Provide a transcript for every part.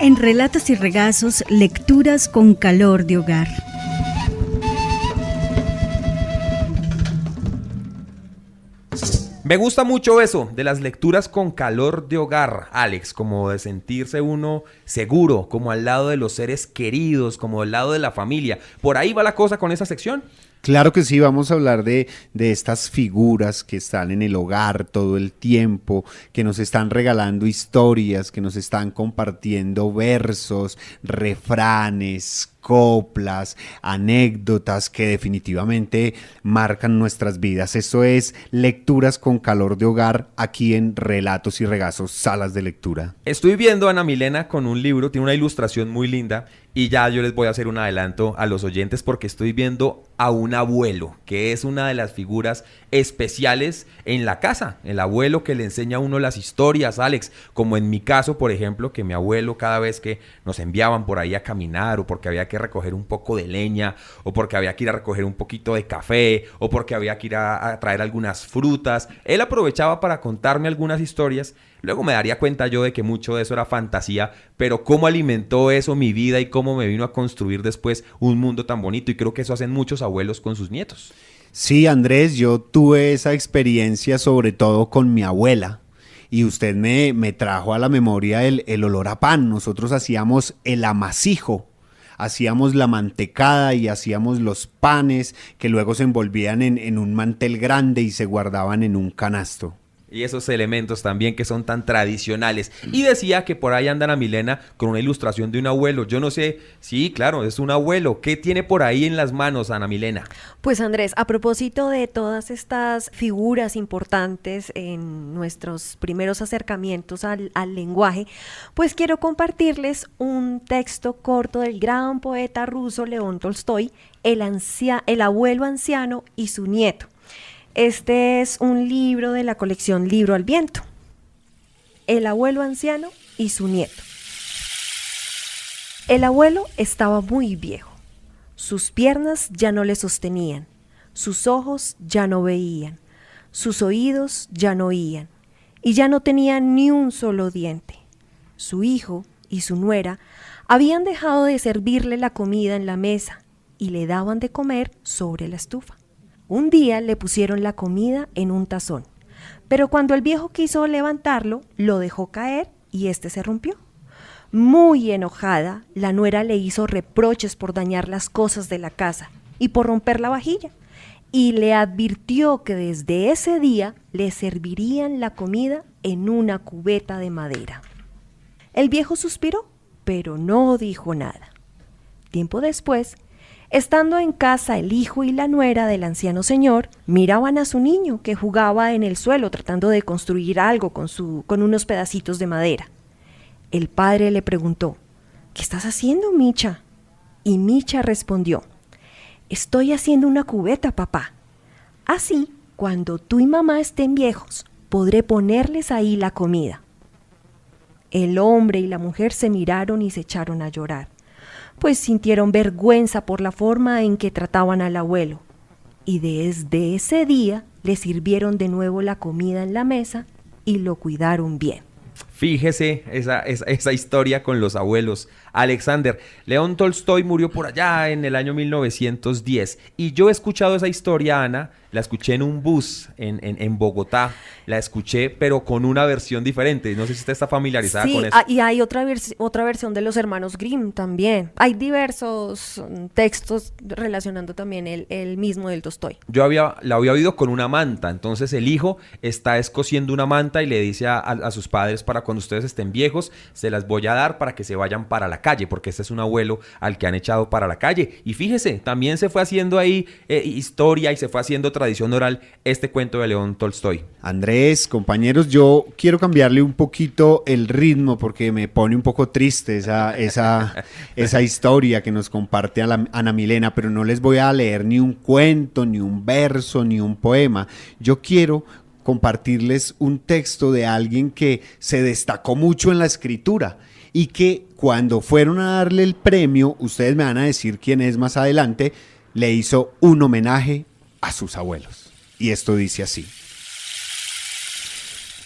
En Relatos y Regazos, lecturas con calor de hogar. Me gusta mucho eso, de las lecturas con calor de hogar, Alex, como de sentirse uno seguro, como al lado de los seres queridos, como al lado de la familia. ¿Por ahí va la cosa con esa sección? Claro que sí, vamos a hablar de estas figuras que están en el hogar todo el tiempo, que nos están regalando historias, que nos están compartiendo versos, refranes, coplas, anécdotas que definitivamente marcan nuestras vidas. Eso es Lecturas con Calor de Hogar, aquí en Relatos y Regazos, Salas de Lectura. Estoy viendo a Ana Milena con un libro, tiene una ilustración muy linda y ya yo les voy a hacer un adelanto a los oyentes porque estoy viendo a un abuelo, que es una de las figuras especiales en la casa. El abuelo que le enseña a uno las historias, Alex, como en mi caso, por ejemplo, que mi abuelo cada vez que nos enviaban por ahí a caminar o porque había que recoger un poco de leña o porque había que ir a recoger un poquito de café o porque había que ir a traer algunas frutas, él aprovechaba para contarme algunas historias. Luego me daría cuenta yo de que mucho de eso era fantasía, pero cómo alimentó eso mi vida y cómo me vino a construir después un mundo tan bonito, y creo que eso hacen muchos abuelos con sus nietos. Sí, Andrés, yo tuve esa experiencia sobre todo con mi abuela. Y usted me trajo a la memoria el olor a pan. Nosotros hacíamos el amasijo, hacíamos la mantecada y hacíamos los panes que luego se envolvían en un mantel grande y se guardaban en un canasto. Y esos elementos también que son tan tradicionales. Y decía que por ahí anda Ana Milena con una ilustración de un abuelo. Yo no sé, sí, claro, es un abuelo. ¿Qué tiene por ahí en las manos, Ana Milena? Pues Andrés, a propósito de todas estas figuras importantes en nuestros primeros acercamientos al lenguaje, pues quiero compartirles un texto corto del gran poeta ruso León Tolstoy, el abuelo anciano y su nieto. Este es un libro de la colección Libro al Viento. El abuelo anciano y su nieto. El abuelo estaba muy viejo. Sus piernas ya no le sostenían, sus ojos ya no veían, sus oídos ya no oían, y ya no tenía ni un solo diente. Su hijo y su nuera habían dejado de servirle la comida en la mesa y le daban de comer sobre la estufa. Un día le pusieron la comida en un tazón, pero cuando el viejo quiso levantarlo, lo dejó caer y este se rompió. Muy enojada, la nuera le hizo reproches por dañar las cosas de la casa y por romper la vajilla, y le advirtió que desde ese día le servirían la comida en una cubeta de madera. El viejo suspiró, pero no dijo nada. Tiempo después, estando en casa el hijo y la nuera del anciano señor, miraban a su niño que jugaba en el suelo tratando de construir algo con unos pedacitos de madera. El padre le preguntó: ¿qué estás haciendo, Micha? Y Micha respondió: estoy haciendo una cubeta, papá. Así, cuando tú y mamá estén viejos, podré ponerles ahí la comida. El hombre y la mujer se miraron y se echaron a llorar, pues sintieron vergüenza por la forma en que trataban al abuelo, y desde ese día le sirvieron de nuevo la comida en la mesa y lo cuidaron bien. Fíjese esa historia con los abuelos. Alexander, León Tolstoy murió por allá en el año 1910 y yo he escuchado esa historia, Ana, la escuché en un bus en Bogotá, la escuché pero con una versión diferente. No sé si usted está familiarizada con eso. Sí, y hay otra versión de los hermanos Grimm también. Hay diversos textos relacionando también el mismo del Tolstoy. Yo la había oído con una manta, entonces el hijo está escociendo una manta y le dice a sus padres: para cuando ustedes estén viejos, se las voy a dar para que se vayan para la calle, porque este es un abuelo al que han echado para la calle. Y fíjese, también se fue haciendo ahí historia y se fue haciendo tradición oral este cuento de León Tolstoy. Andrés, compañeros, yo quiero cambiarle un poquito el ritmo porque me pone un poco triste esa historia que nos comparte Ana Milena, pero no les voy a leer ni un cuento, ni un verso, ni un poema. Yo quiero compartirles un texto de alguien que se destacó mucho en la escritura y que cuando fueron a darle el premio, ustedes me van a decir quién es más adelante, le hizo un homenaje a sus abuelos. Y esto dice así: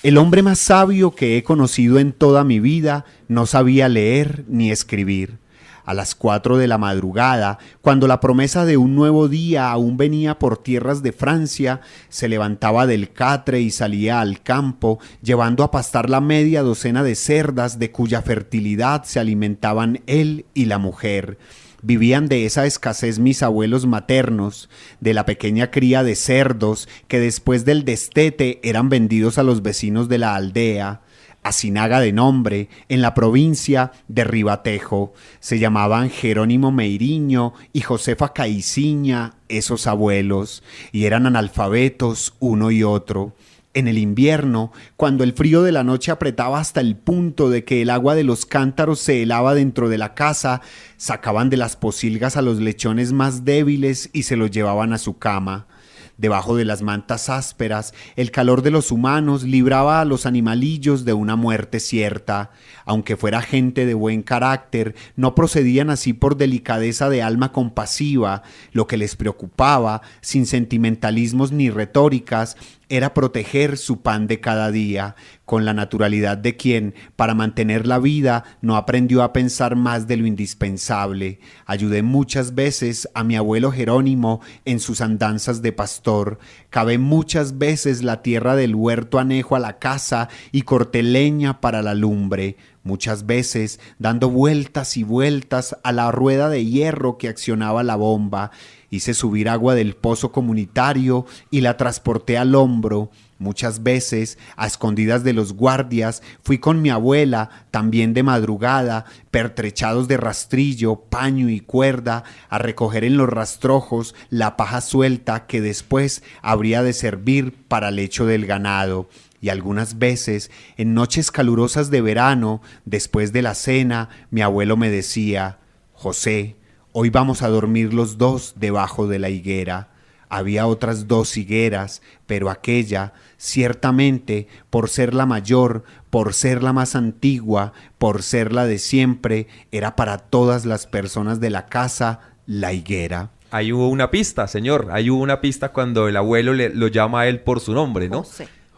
El hombre más sabio que he conocido en toda mi vida no sabía leer ni escribir. A las 4 de la madrugada, cuando la promesa de un nuevo día aún venía por tierras de Francia, se levantaba del catre y salía al campo, llevando a pastar la media docena de cerdas de cuya fertilidad se alimentaban él y la mujer. Vivían de esa escasez mis abuelos maternos, de la pequeña cría de cerdos que después del destete eran vendidos a los vecinos de la aldea. Asinaga de nombre, en la provincia de Ribatejo. Se llamaban Jerónimo Meiriño y Josefa Caiciña, esos abuelos, y eran analfabetos uno y otro. En el invierno, cuando el frío de la noche apretaba hasta el punto de que el agua de los cántaros se helaba dentro de la casa, sacaban de las pocilgas a los lechones más débiles y se los llevaban a su cama. Debajo de las mantas ásperas, el calor de los humanos libraba a los animalillos de una muerte cierta. Aunque fuera gente de buen carácter, no procedían así por delicadeza de alma compasiva. Lo que les preocupaba, sin sentimentalismos ni retóricas, era proteger su pan de cada día, con la naturalidad de quien, para mantener la vida, no aprendió a pensar más de lo indispensable. Ayudé muchas veces a mi abuelo Jerónimo en sus andanzas de pastor. Cavé muchas veces la tierra del huerto anejo a la casa y corté leña para la lumbre. Muchas veces, dando vueltas y vueltas a la rueda de hierro que accionaba la bomba, hice subir agua del pozo comunitario y la transporté al hombro. Muchas veces, a escondidas de los guardias, fui con mi abuela, también de madrugada, pertrechados de rastrillo, paño y cuerda, a recoger en los rastrojos la paja suelta que después habría de servir para lecho del ganado. Y algunas veces, en noches calurosas de verano, después de la cena, mi abuelo me decía: «José, hoy vamos a dormir los dos debajo de la higuera». Había otras 2 higueras, pero aquella, ciertamente, por ser la mayor, por ser la más antigua, por ser la de siempre, era para todas las personas de la casa la higuera. Ahí hubo una pista, señor. Ahí hubo una pista cuando el abuelo lo llama a él por su nombre, ¿no?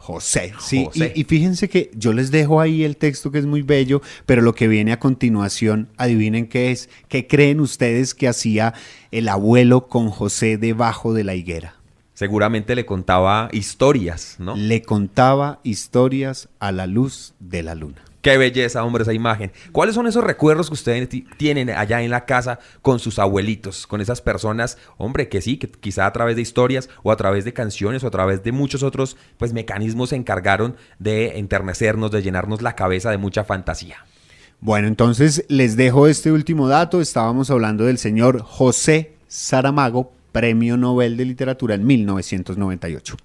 José, sí, José. Y fíjense que yo les dejo ahí el texto que es muy bello, pero lo que viene a continuación, adivinen qué es. ¿Qué creen ustedes que hacía el abuelo con José debajo de la higuera? Seguramente le contaba historias, ¿no? Le contaba historias a la luz de la luna. Qué belleza, hombre, esa imagen. ¿Cuáles son esos recuerdos que ustedes tienen allá en la casa con sus abuelitos? Con esas personas, hombre, que sí, que quizá a través de historias o a través de canciones o a través de muchos otros pues mecanismos se encargaron de enternecernos, de llenarnos la cabeza de mucha fantasía. Bueno, entonces les dejo este último dato. Estábamos hablando del señor José Saramago, Premio Nobel de Literatura en 1998.